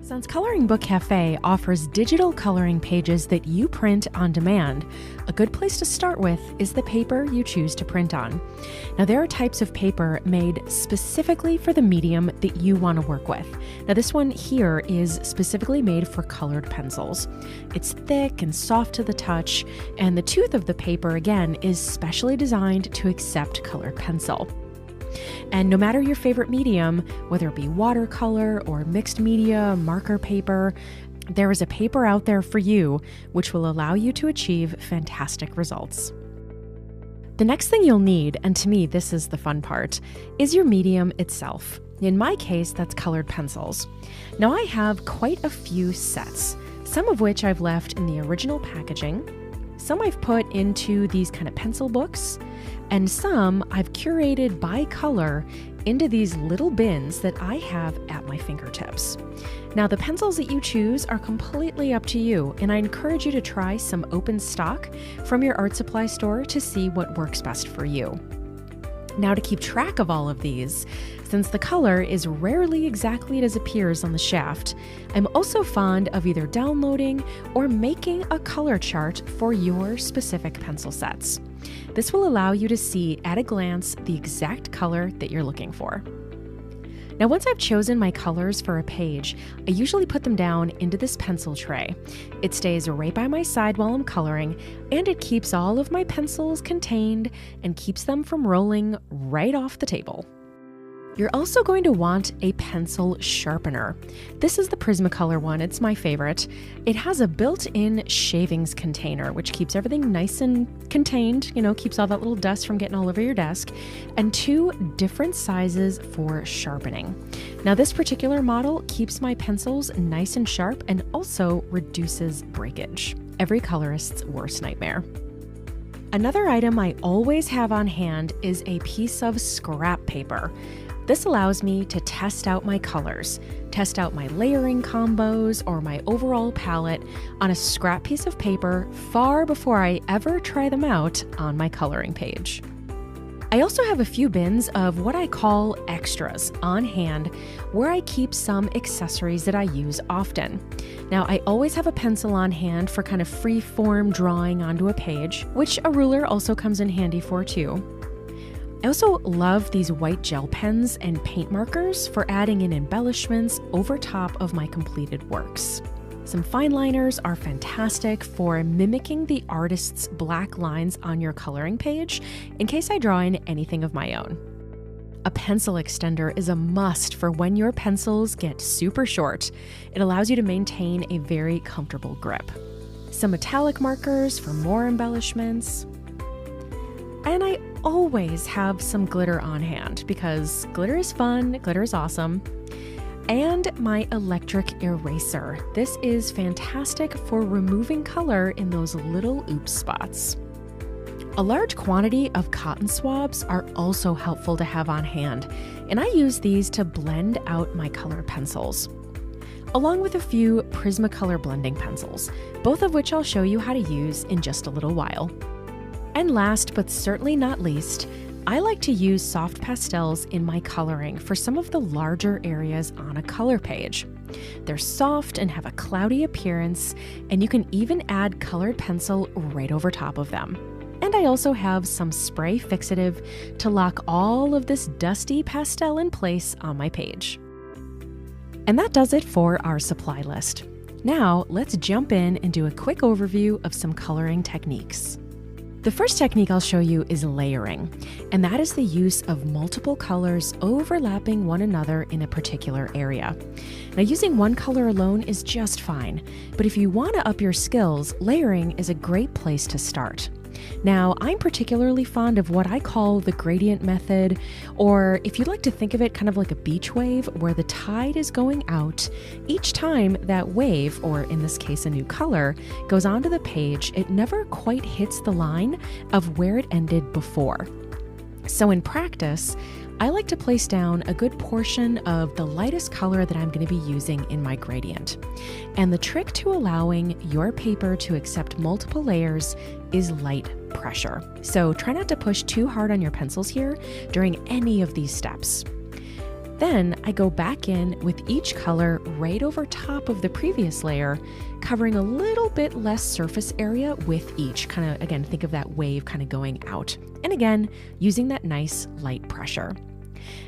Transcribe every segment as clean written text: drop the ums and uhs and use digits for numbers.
Since Coloring Book Cafe offers digital coloring pages that you print on demand, a good place to start with is the paper you choose to print on. Now, there are types of paper made specifically for the medium that you want to work with. Now, this one here is specifically made for colored pencils. It's thick and soft to the touch, and the tooth of the paper, again, is specially designed to accept colored pencil. And no matter your favorite medium, whether it be watercolor or mixed media, marker paper, there is a paper out there for you which will allow you to achieve fantastic results. The next thing you'll need, and to me this is the fun part, is your medium itself. In my case, that's colored pencils. Now I have quite a few sets, some of which I've left in the original packaging, some I've put into these kind of pencil books, and some I've curated by color into these little bins that I have at my fingertips. Now, the pencils that you choose are completely up to you, and I encourage you to try some open stock from your art supply store to see what works best for you. Now, to keep track of all of these, since the color is rarely exactly as it appears on the shaft, I'm also fond of either downloading or making a color chart for your specific pencil sets. This will allow you to see at a glance the exact color that you're looking for. Now, once I've chosen my colors for a page, I usually put them down into this pencil tray. It stays right by my side while I'm coloring, and it keeps all of my pencils contained and keeps them from rolling right off the table. You're also going to want a pencil sharpener. This is the Prismacolor one, it's my favorite. It has a built-in shavings container, which keeps everything nice and contained, keeps all that little dust from getting all over your desk, and two different sizes for sharpening. Now, this particular model keeps my pencils nice and sharp and also reduces breakage. Every colorist's worst nightmare. Another item I always have on hand is a piece of scrap paper. This allows me to test out my colors, test out my layering combos or my overall palette on a scrap piece of paper far before I ever try them out on my coloring page. I also have a few bins of what I call extras on hand where I keep some accessories that I use often. Now, I always have a pencil on hand for kind of free form drawing onto a page, which a ruler also comes in handy for too. I also love these white gel pens and paint markers for adding in embellishments over top of my completed works. Some fine liners are fantastic for mimicking the artist's black lines on your coloring page in case I draw in anything of my own. A pencil extender is a must for when your pencils get super short. It allows you to maintain a very comfortable grip. Some metallic markers for more embellishments. And I always have some glitter on hand because glitter is fun, glitter is awesome. And my electric eraser. This is fantastic for removing color in those little oops spots. A large quantity of cotton swabs are also helpful to have on hand, and I use these to blend out my colored pencils, along with a few Prismacolor blending pencils, both of which I'll show you how to use in just a little while. And last but certainly not least, I like to use soft pastels in my coloring for some of the larger areas on a color page. They're soft and have a cloudy appearance, and you can even add colored pencil right over top of them. And I also have some spray fixative to lock all of this dusty pastel in place on my page. And that does it for our supply list. Now let's jump in and do a quick overview of some coloring techniques. The first technique I'll show you is layering, and that is the use of multiple colors overlapping one another in a particular area. Now, using one color alone is just fine, but if you want to up your skills, layering is a great place to start. Now, I'm particularly fond of what I call the gradient method, or if you'd like to think of it kind of like a beach wave where the tide is going out, each time that wave, or in this case a new color, goes onto the page, it never quite hits the line of where it ended before. So in practice, I like to place down a good portion of the lightest color that I'm going to be using in my gradient. And the trick to allowing your paper to accept multiple layers is light pressure. So try not to push too hard on your pencils here during any of these steps. Then I go back in with each color right over top of the previous layer, covering a little bit less surface area with each. Kind of, again, think of that wave kind of going out. And again, using that nice light pressure.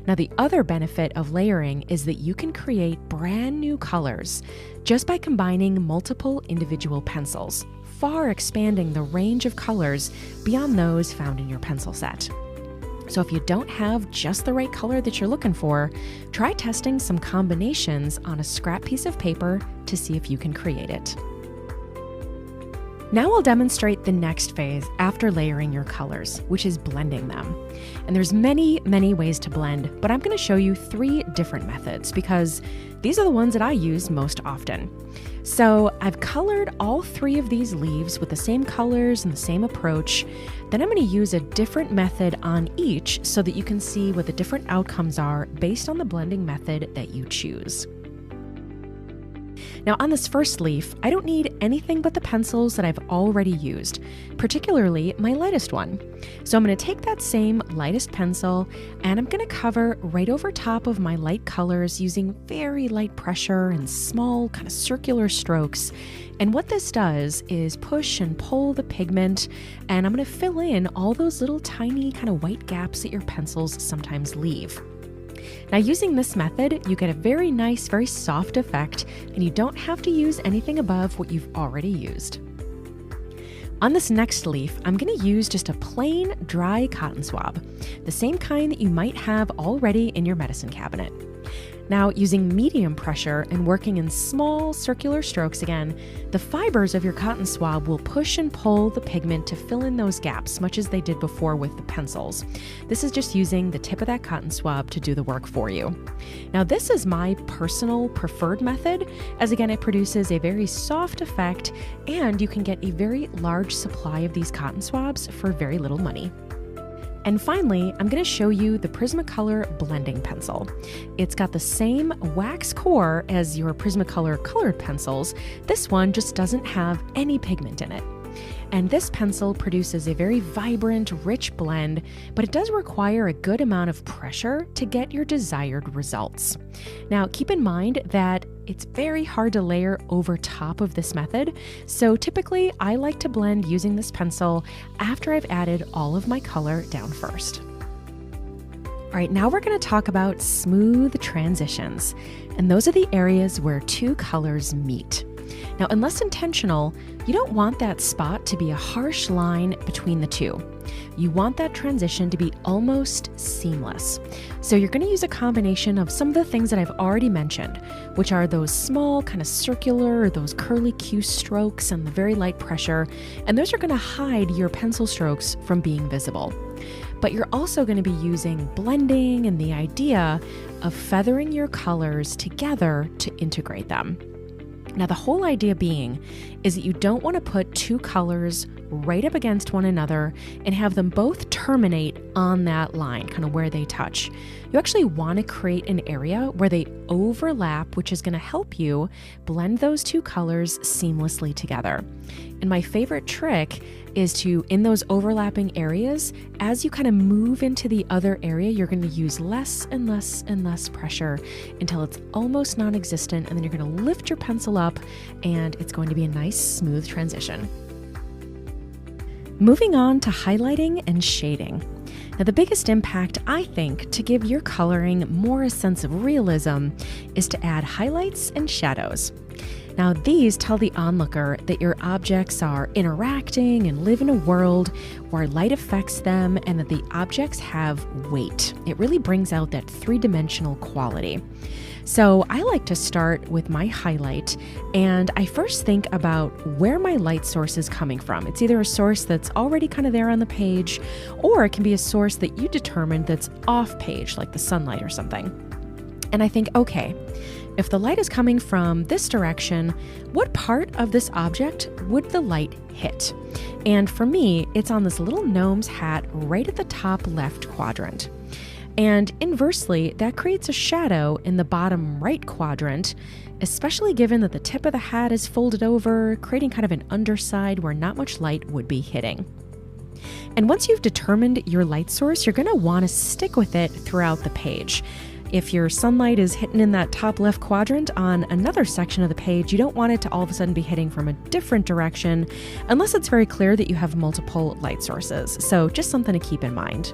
Now, the other benefit of layering is that you can create brand new colors just by combining multiple individual pencils, far expanding the range of colors beyond those found in your pencil set. So if you don't have just the right color that you're looking for, try testing some combinations on a scrap piece of paper to see if you can create it. Now I'll demonstrate the next phase after layering your colors, which is blending them. And there's many ways to blend, but I'm going to show you 3 different methods because these are the ones that I use most often. So I've colored all 3 of these leaves with the same colors and the same approach. Then I'm going to use a different method on each so that you can see what the different outcomes are based on the blending method that you choose. Now on this first leaf, I don't need anything but the pencils that I've already used, particularly my lightest one. So I'm going to take that same lightest pencil and I'm going to cover right over top of my light colors using very light pressure and small kind of circular strokes. And what this does is push and pull the pigment, and I'm going to fill in all those little tiny kind of white gaps that your pencils sometimes leave. Now using this method, you get a very nice, very soft effect, and you don't have to use anything above what you've already used. On this next leaf, I'm going to use just a plain, dry cotton swab, the same kind that you might have already in your medicine cabinet. Now, using medium pressure and working in small circular strokes again, the fibers of your cotton swab will push and pull the pigment to fill in those gaps, much as they did before with the pencils. This is just using the tip of that cotton swab to do the work for you. Now, this is my personal preferred method, as again, it produces a very soft effect, and you can get a very large supply of these cotton swabs for very little money. And finally, I'm going to show you the Prismacolor blending pencil. It's got the same wax core as your Prismacolor colored pencils. This one just doesn't have any pigment in it. And this pencil produces a very vibrant, rich blend, but it does require a good amount of pressure to get your desired results. Now, keep in mind that it's very hard to layer over top of this method, so typically I like to blend using this pencil after I've added all of my color down first. All right, now we're going to talk about smooth transitions, and those are the areas where 2 colors meet. Now, unless intentional, you don't want that spot to be a harsh line between the 2. You want that transition to be almost seamless. So you're going to use a combination of some of the things that I've already mentioned, which are those small kind of circular or those curly Q strokes and the very light pressure, and those are going to hide your pencil strokes from being visible. But you're also going to be using blending and the idea of feathering your colors together to integrate them. Now, the whole idea being is that you don't want to put 2 colors right up against one another and have them both terminate on that line, kind of where they touch. You actually want to create an area where they overlap, which is going to help you blend those 2 colors seamlessly together. And my favorite trick is to, in those overlapping areas, as you kind of move into the other area, you're going to use less and less and less pressure until it's almost non-existent, and then you're going to lift your pencil up and it's going to be a nice smooth transition. Moving on to highlighting and shading. Now, the biggest impact, I think, to give your coloring more a sense of realism is to add highlights and shadows. Now, these tell the onlooker that your objects are interacting and live in a world where light affects them and that the objects have weight. It really brings out that 3-dimensional quality. So I like to start with my highlight, and I first think about where my light source is coming from. It's either a source that's already kind of there on the page, or it can be a source that you determined that's off page, like the sunlight or something. And I think, okay, if the light is coming from this direction, what part of this object would the light hit? And for me, it's on this little gnome's hat right at the top left quadrant. And inversely, that creates a shadow in the bottom right quadrant, especially given that the tip of the hat is folded over, creating kind of an underside where not much light would be hitting. And once you've determined your light source, you're going to want to stick with it throughout the page. If your sunlight is hitting in that top left quadrant on another section of the page, you don't want it to all of a sudden be hitting from a different direction unless it's very clear that you have multiple light sources. So just something to keep in mind.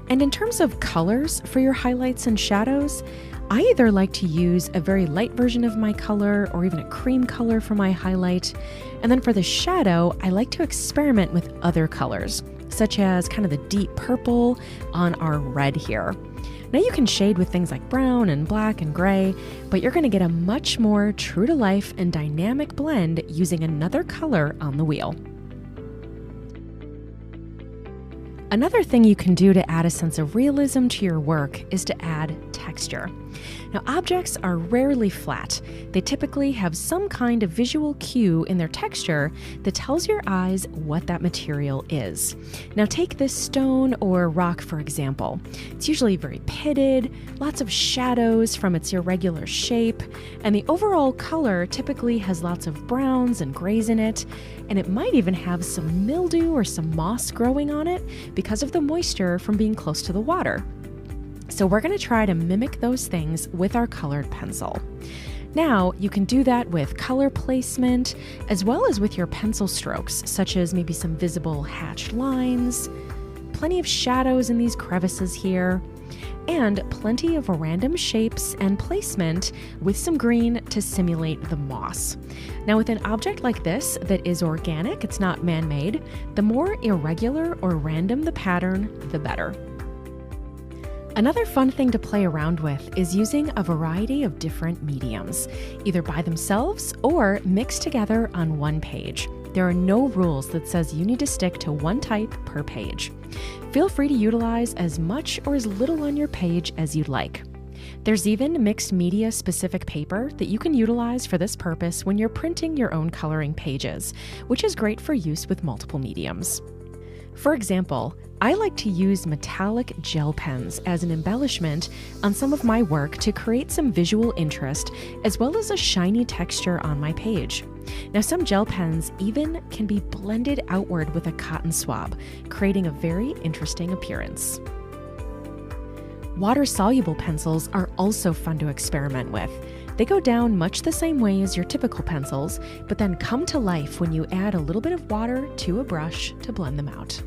And in terms of colors for your highlights and shadows, I either like to use a very light version of my color or even a cream color for my highlight. And then for the shadow, I like to experiment with other colors, such as kind of the deep purple on our red here. Now you can shade with things like brown and black and gray, but you're going to get a much more true to life and dynamic blend using another color on the wheel. Another thing you can do to add a sense of realism to your work is to add texture. Now, objects are rarely flat. They typically have some kind of visual cue in their texture that tells your eyes what that material is. Now, take this stone or rock, for example. It's usually very pitted, lots of shadows from its irregular shape, and the overall color typically has lots of browns and grays in it, and it might even have some mildew or some moss growing on it because of the moisture from being close to the water. So we're going to try to mimic those things with our colored pencil. Now, you can do that with color placement as well as with your pencil strokes, such as maybe some visible hatched lines, plenty of shadows in these crevices here, and plenty of random shapes and placement with some green to simulate the moss. Now, with an object like this that is organic, it's not man-made, the more irregular or random the pattern, the better. Another fun thing to play around with is using a variety of different mediums, either by themselves or mixed together on one page. There are no rules that says you need to stick to one type per page. Feel free to utilize as much or as little on your page as you'd like. There's even mixed media specific paper that you can utilize for this purpose when you're printing your own coloring pages, which is great for use with multiple mediums. For example, I like to use metallic gel pens as an embellishment on some of my work to create some visual interest as well as a shiny texture on my page. Now, some gel pens even can be blended outward with a cotton swab, creating a very interesting appearance. Water-soluble pencils are also fun to experiment with. They go down much the same way as your typical pencils, but then come to life when you add a little bit of water to a brush to blend them out.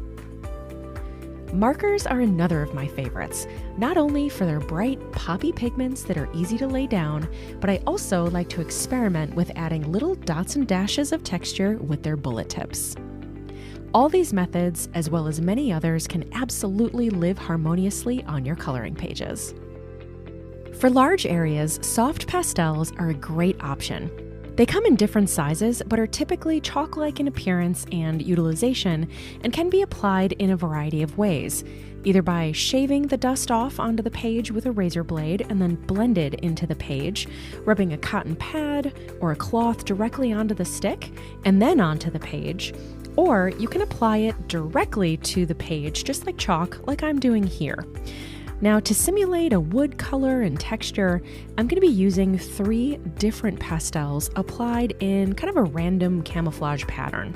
Markers are another of my favorites, not only for their bright, poppy pigments that are easy to lay down, but I also like to experiment with adding little dots and dashes of texture with their bullet tips. All these methods, as well as many others, can absolutely live harmoniously on your coloring pages. For large areas, soft pastels are a great option. They come in different sizes, but are typically chalk-like in appearance and utilization, and can be applied in a variety of ways, either by shaving the dust off onto the page with a razor blade and then blended into the page, rubbing a cotton pad or a cloth directly onto the stick and then onto the page, or you can apply it directly to the page, just like chalk, like I'm doing here. Now, to simulate a wood color and texture, I'm going to be using 3 different pastels applied in kind of a random camouflage pattern.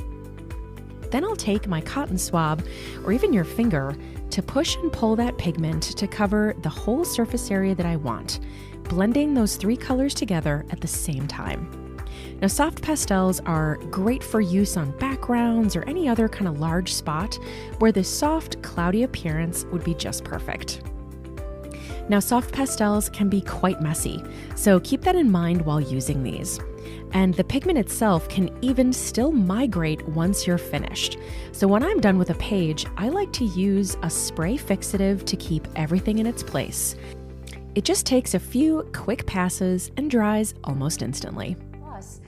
Then I'll take my cotton swab, or even your finger, to push and pull that pigment to cover the whole surface area that I want, blending those 3 colors together at the same time. Now, soft pastels are great for use on backgrounds or any other kind of large spot where this soft, cloudy appearance would be just perfect. Now, soft pastels can be quite messy, so keep that in mind while using these. And the pigment itself can even still migrate once you're finished. So when I'm done with a page, I like to use a spray fixative to keep everything in its place. It just takes a few quick passes and dries almost instantly. Plus,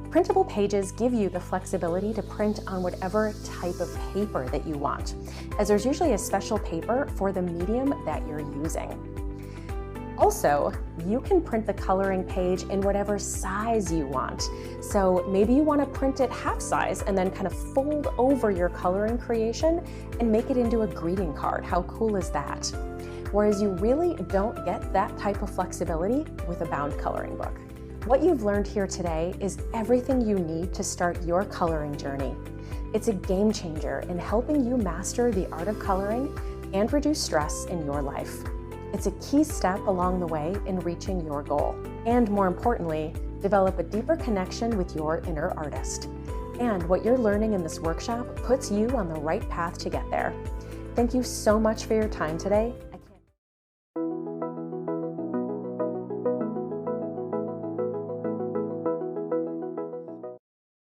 printable pages give you the flexibility to print on whatever type of paper that you want, as there's usually a special paper for the medium that you're using. Also, you can print the coloring page in whatever size you want. So maybe you want to print it half size and then kind of fold over your coloring creation and make it into a greeting card. How cool is that? Whereas you really don't get that type of flexibility with a bound coloring book. What you've learned here today is everything you need to start your coloring journey. It's a game changer in helping you master the art of coloring and reduce stress in your life. It's a key step along the way in reaching your goal. And more importantly, develop a deeper connection with your inner artist. And what you're learning in this workshop puts you on the right path to get there. Thank you so much for your time today,